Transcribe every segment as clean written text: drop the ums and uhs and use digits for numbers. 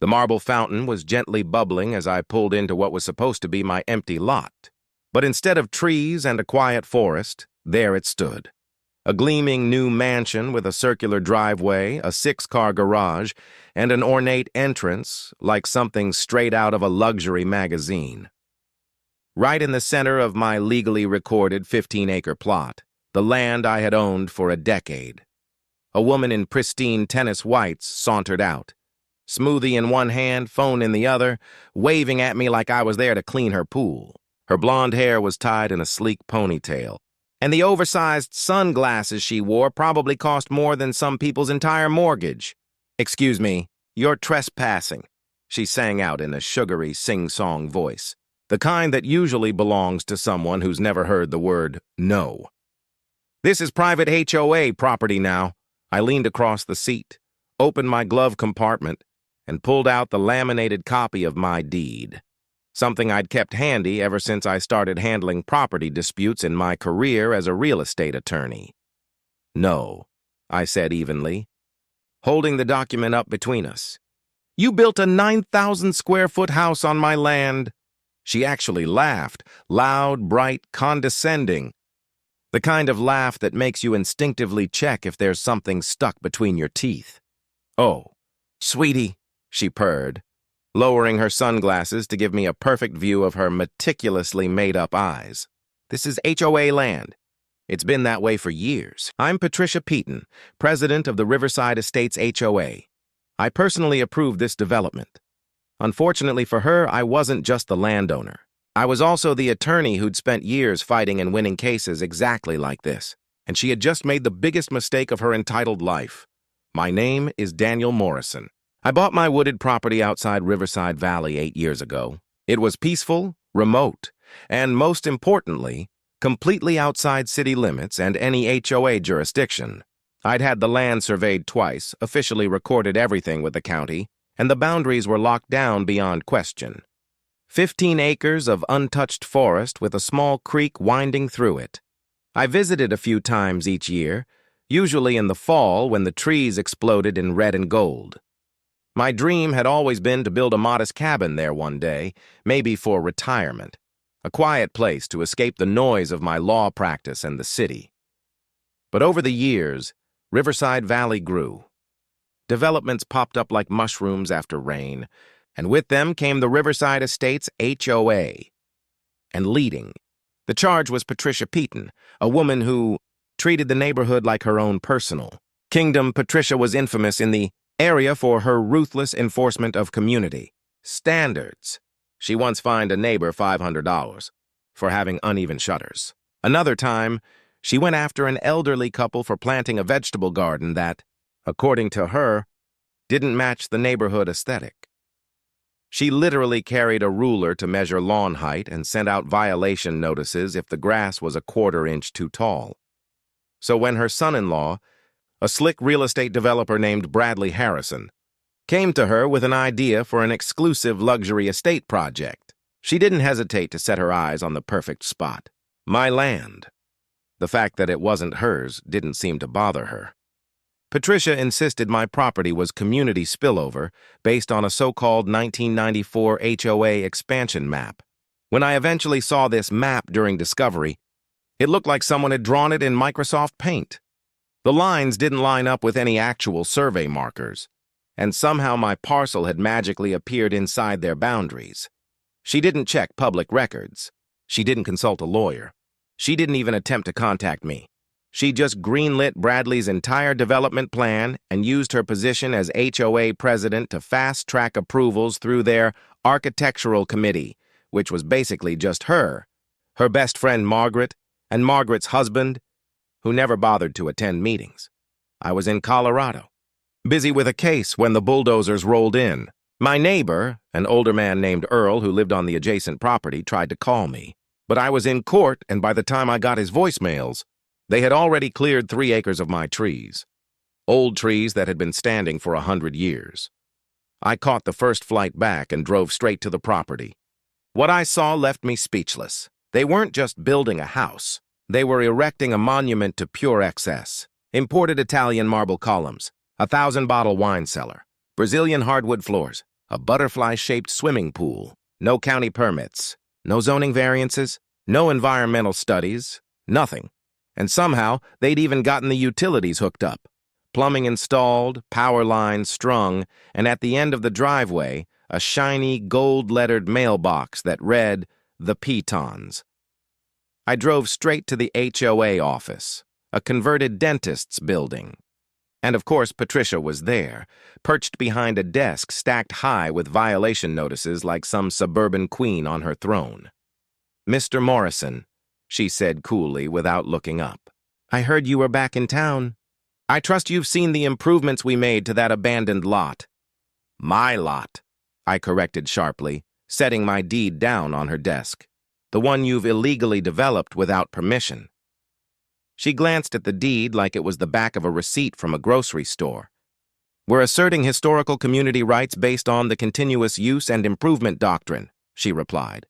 The marble fountain was gently bubbling as I pulled into what was supposed to be my empty lot. But instead of trees and a quiet forest, there it stood. A gleaming new mansion with a circular driveway, a 6-car garage, and an ornate entrance like something straight out of a luxury magazine. Right in the center of my legally recorded 15-acre plot, the land I had owned for a decade. A woman in pristine tennis whites sauntered out, smoothie in one hand, phone in the other, waving at me like I was there to clean her pool. Her blonde hair was tied in a sleek ponytail, and the oversized sunglasses she wore probably cost more than some people's entire mortgage. "Excuse me, you're trespassing," she sang out in a sugary, sing-song voice, the kind that usually belongs to someone who's never heard the word no. "This is private HOA property now." I leaned across the seat, opened my glove compartment, and pulled out the laminated copy of my deed. Something I'd kept handy ever since I started handling property disputes in my career as a real estate attorney. "No," I said evenly, holding the document up between us. "You built a 9,000-square-foot house on my land." She actually laughed, loud, bright, condescending. The kind of laugh that makes you instinctively check if there's something stuck between your teeth. "Oh, sweetie," she purred, lowering her sunglasses to give me a perfect view of her meticulously made-up eyes. "This is HOA land. It's been that way for years. I'm Patricia Peaton, president of the Riverside Estates HOA. I personally approved this development. Unfortunately for her, I wasn't just the landowner. I was also the attorney who'd spent years fighting and winning cases exactly like this, and she had just made the biggest mistake of her entitled life. My name is Daniel Morrison. I bought my wooded property outside Riverside Valley 8 years ago. It was peaceful, remote, and most importantly, completely outside city limits and any HOA jurisdiction. I'd had the land surveyed twice, officially recorded everything with the county, and the boundaries were locked down beyond question. 15 acres of untouched forest with a small creek winding through it. I visited a few times each year, usually in the fall when the trees exploded in red and gold. My dream had always been to build a modest cabin there one day, maybe for retirement, a quiet place to escape the noise of my law practice and the city. But over the years, Riverside Valley grew. Developments popped up like mushrooms after rain, and with them came the Riverside Estates HOA. And leading, the charge was Patricia Peaton, a woman who treated the neighborhood like her own personal kingdom. Patricia was infamous in the area for her ruthless enforcement of community standards. She once fined a neighbor $500 for having uneven shutters. Another time, she went after an elderly couple for planting a vegetable garden that, according to her, didn't match the neighborhood aesthetic. She literally carried a ruler to measure lawn height and sent out violation notices if the grass was a quarter-inch too tall. So when her son-in-law, a slick real estate developer named Bradley Harrison, came to her with an idea for an exclusive luxury estate project, she didn't hesitate to set her eyes on the perfect spot: my land. The fact that it wasn't hers didn't seem to bother her. Patricia insisted my property was community spillover based on a so-called 1994 HOA expansion map. When I eventually saw this map during discovery, it looked like someone had drawn it in Microsoft Paint. The lines didn't line up with any actual survey markers, and somehow my parcel had magically appeared inside their boundaries. She didn't check public records. She didn't consult a lawyer. She didn't even attempt to contact me. She just greenlit Bradley's entire development plan and used her position as HOA president to fast-track approvals through their architectural committee, which was basically just her best friend Margaret, and Margaret's husband, who never bothered to attend meetings. I was in Colorado, busy with a case when the bulldozers rolled in. My neighbor, an older man named Earl who lived on the adjacent property, tried to call me, but I was in court, and by the time I got his voicemails, they had already cleared 3 acres of my trees, old trees that had been standing for 100 years. I caught the first flight back and drove straight to the property. What I saw left me speechless. They weren't just building a house. They were erecting a monument to pure excess. Imported Italian marble columns, a 1,000-bottle wine cellar, Brazilian hardwood floors, A butterfly-shaped swimming pool. No county permits. No zoning variances. No environmental studies. Nothing. And somehow, they'd even gotten the utilities hooked up. Plumbing installed, power lines strung, and at the end of the driveway, a shiny, gold-lettered mailbox that read, "The Pitons." I drove straight to the HOA office, a converted dentist's building. And of course, Patricia was there, perched behind a desk stacked high with violation notices like some suburban queen on her throne. "Mr. Morrison," she said coolly without looking up. "I heard you were back in town. I trust you've seen the improvements we made to that abandoned lot." "My lot," I corrected sharply, setting my deed down on her desk. "The one you've illegally developed without permission." She glanced at the deed like it was the back of a receipt from a grocery store. "We're asserting historical community rights based on the continuous use and improvement doctrine," she replied.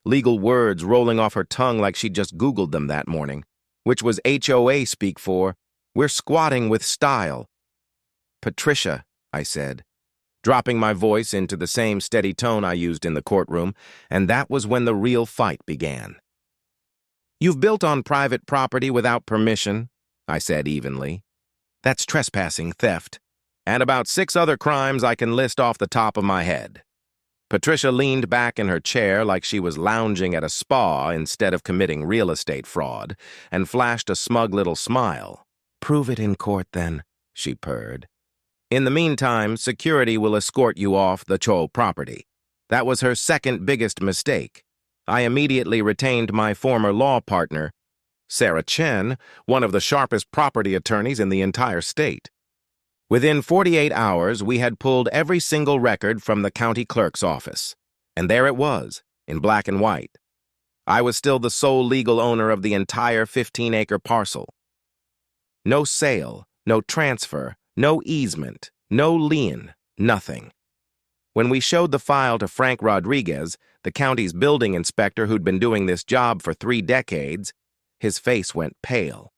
Legal words rolling off her tongue like she'd just Googled them that morning, which was HOA speak for, "We're squatting with style." "Patricia," I said, dropping my voice into the same steady tone I used in the courtroom, and that was when the real fight began. "You've built on private property without permission," I said evenly. "That's trespassing, theft, and about 6 other crimes I can list off the top of my head." Patricia leaned back in her chair like she was lounging at a spa instead of committing real estate fraud, and flashed a smug little smile. "Prove it in court, then," she purred. "In the meantime, security will escort you off the HOA property." That was her second biggest mistake. I immediately retained my former law partner, Sarah Chen, one of the sharpest property attorneys in the entire state. Within 48 hours, we had pulled every single record from the county clerk's office. And there it was, in black and white. I was still the sole legal owner of the entire 15-acre parcel. No sale, no transfer, no easement, no lien, nothing. When we showed the file to Frank Rodriguez, the county's building inspector who'd been doing this job for 3 decades, his face went pale.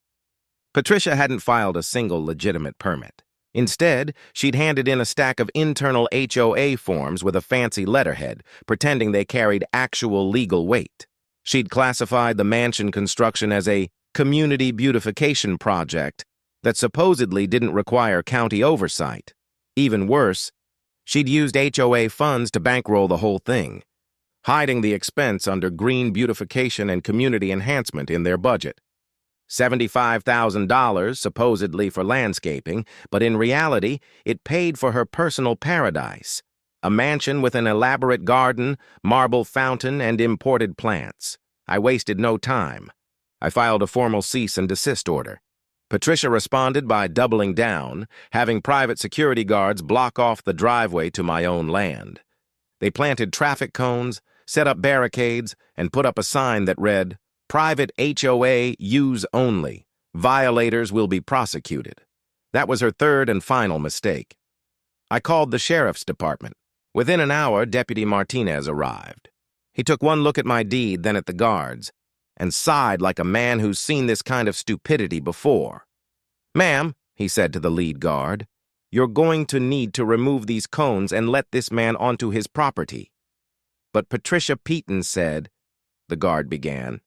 Patricia hadn't filed a single legitimate permit. Instead, she'd handed in a stack of internal HOA forms with a fancy letterhead, pretending they carried actual legal weight. She'd classified the mansion construction as a community beautification project that supposedly didn't require county oversight. Even worse, she'd used HOA funds to bankroll the whole thing, hiding the expense under green beautification and community enhancement in their budget. $75,000 supposedly for landscaping, but in reality, it paid for her personal paradise, a mansion with an elaborate garden, marble fountain, and imported plants. I wasted no time. I filed a formal cease and desist order. Patricia responded by doubling down, having private security guards block off the driveway to my own land. They planted traffic cones, set up barricades, and put up a sign that read, "Private HOA use only. Violators will be prosecuted." That was her third and final mistake. I called the sheriff's department. Within an hour, Deputy Martinez arrived. He took one look at my deed, then at the guards, and sighed like a man who's seen this kind of stupidity before. "Ma'am," he said to the lead guard, "you're going to need to remove these cones and let this man onto his property." "But Patricia Peaton said," the guard began.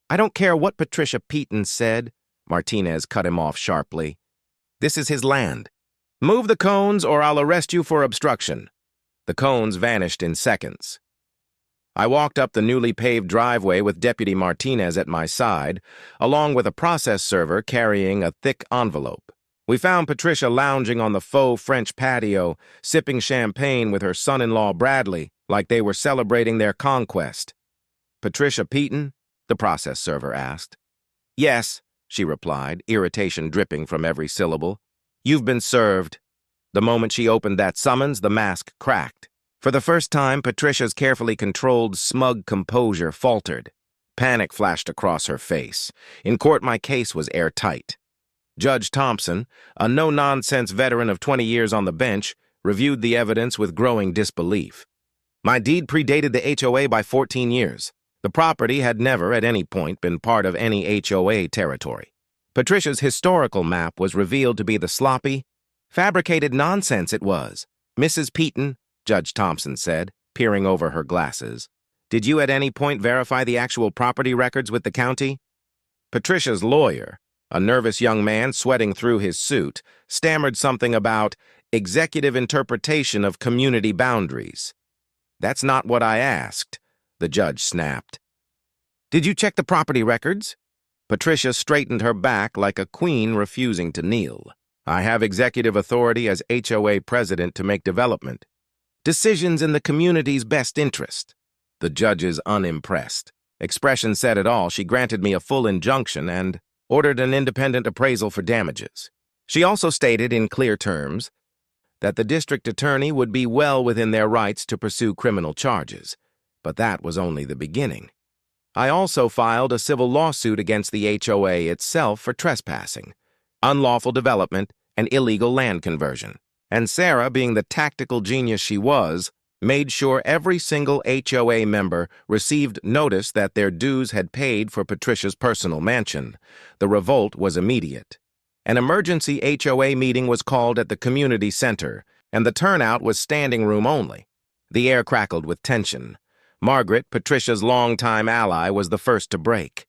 "I don't care what Patricia Peaton said," Martinez cut him off sharply. "This is his land. Move the cones or I'll arrest you for obstruction." The cones vanished in seconds. I walked up the newly paved driveway with Deputy Martinez at my side, along with a process server carrying a thick envelope. We found Patricia lounging on the faux French patio, sipping champagne with her son-in-law Bradley, like they were celebrating their conquest. "Patricia Peaton?" the process server asked. "Yes," she replied, irritation dripping from every syllable. "You've been served." The moment she opened that summons, the mask cracked. For the first time, Patricia's carefully controlled, smug composure faltered. Panic flashed across her face. In court, my case was airtight. Judge Thompson, a no-nonsense veteran of 20 years on the bench, reviewed the evidence with growing disbelief. My deed predated the HOA by 14 years. The property had never, at any point, been part of any HOA territory. Patricia's historical map was revealed to be the sloppy, fabricated nonsense it was. Mrs. Peaton, Judge Thompson said, peering over her glasses. "Did you at any point verify the actual property records with the county?" Patricia's lawyer, a nervous young man sweating through his suit, stammered something about executive interpretation of community boundaries. "That's not what I asked," the judge snapped. "Did you check the property records?" Patricia straightened her back like a queen refusing to kneel. "I have executive authority as HOA president to make development decisions in the community's best interest." The judge is unimpressed. Expression said it all. She granted me a full injunction and ordered an independent appraisal for damages. She also stated in clear terms that the district attorney would be well within their rights to pursue criminal charges, but that was only the beginning. I also filed a civil lawsuit against the HOA itself for trespassing, unlawful development, and illegal land conversion. And Sarah, being the tactical genius she was, made sure every single HOA member received notice that their dues had paid for Patricia's personal mansion. The revolt was immediate. An emergency HOA meeting was called at the community center, and the turnout was standing room only. The air crackled with tension. Margaret, Patricia's longtime ally, was the first to break.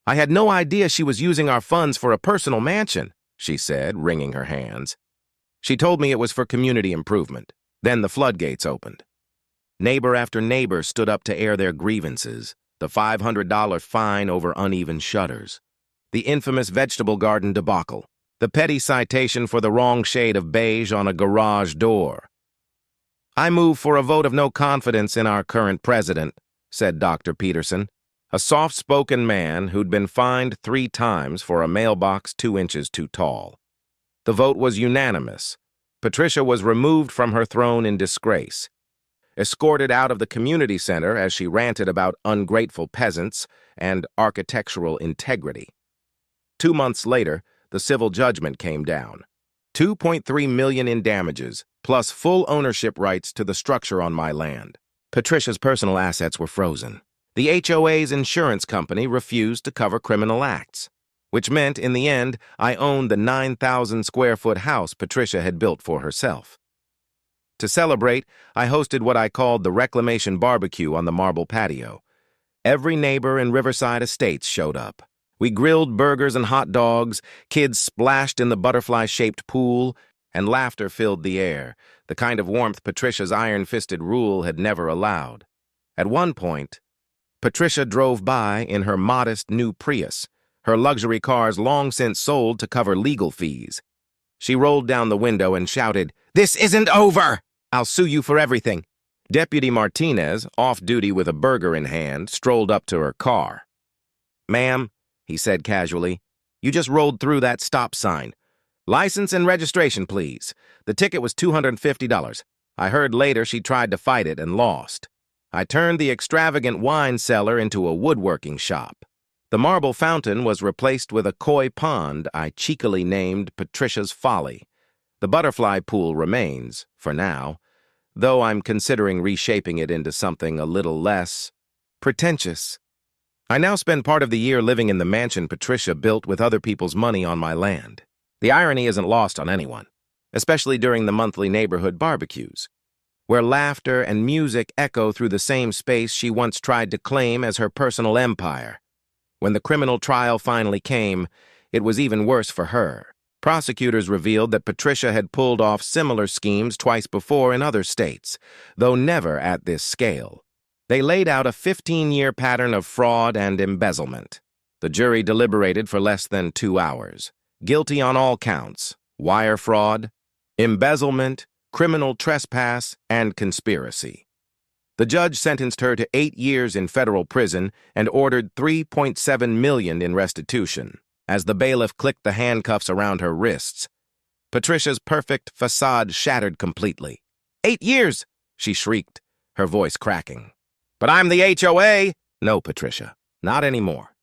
"I had no idea she was using our funds for a personal mansion," she said, wringing her hands. "She told me it was for community improvement." Then the floodgates opened. Neighbor after neighbor stood up to air their grievances, the $500 fine over uneven shutters, the infamous vegetable garden debacle, the petty citation for the wrong shade of beige on a garage door. "I move for a vote of no confidence in our current president," said Dr. Peterson, a soft-spoken man who'd been fined 3 times for a mailbox 2 inches too tall. The vote was unanimous. Patricia was removed from her throne in disgrace, escorted out of the community center as she ranted about ungrateful peasants and architectural integrity. 2 months later, the civil judgment came down. $2.3 million in damages, plus full ownership rights to the structure on my land. Patricia's personal assets were frozen. The HOA's insurance company refused to cover criminal acts, which meant, in the end, I owned the 9,000-square-foot house Patricia had built for herself. To celebrate, I hosted what I called the Reclamation Barbecue on the marble patio. Every neighbor in Riverside Estates showed up. We grilled burgers and hot dogs, kids splashed in the butterfly-shaped pool, and laughter filled the air, the kind of warmth Patricia's iron-fisted rule had never allowed. At one point, Patricia drove by in her modest new Prius, her luxury cars long since sold to cover legal fees. She rolled down the window and shouted, "This isn't over! I'll sue you for everything." Deputy Martinez, off-duty with a burger in hand, strolled up to her car. "Ma'am," he said casually, "you just rolled through that stop sign. License and registration, please. The ticket was $250. I heard later she tried to fight it and lost. I turned the extravagant wine cellar into a woodworking shop. The marble fountain was replaced with a koi pond I cheekily named Patricia's Folly. The butterfly pool remains, for now, though I'm considering reshaping it into something a little less pretentious. I now spend part of the year living in the mansion Patricia built with other people's money on my land. The irony isn't lost on anyone, especially during the monthly neighborhood barbecues, where laughter and music echo through the same space she once tried to claim as her personal empire. When the criminal trial finally came, it was even worse for her. Prosecutors revealed that Patricia had pulled off similar schemes twice before in other states, though never at this scale. They laid out a 15-year pattern of fraud and embezzlement. The jury deliberated for less than 2 hours. Guilty on all counts: wire fraud, embezzlement, criminal trespass, and conspiracy. The judge sentenced her to 8 years in federal prison and ordered $3.7 million in restitution. As the bailiff clicked the handcuffs around her wrists, Patricia's perfect facade shattered completely. 8 years, she shrieked, her voice cracking. "But I'm the HOA!" "No, Patricia, not anymore.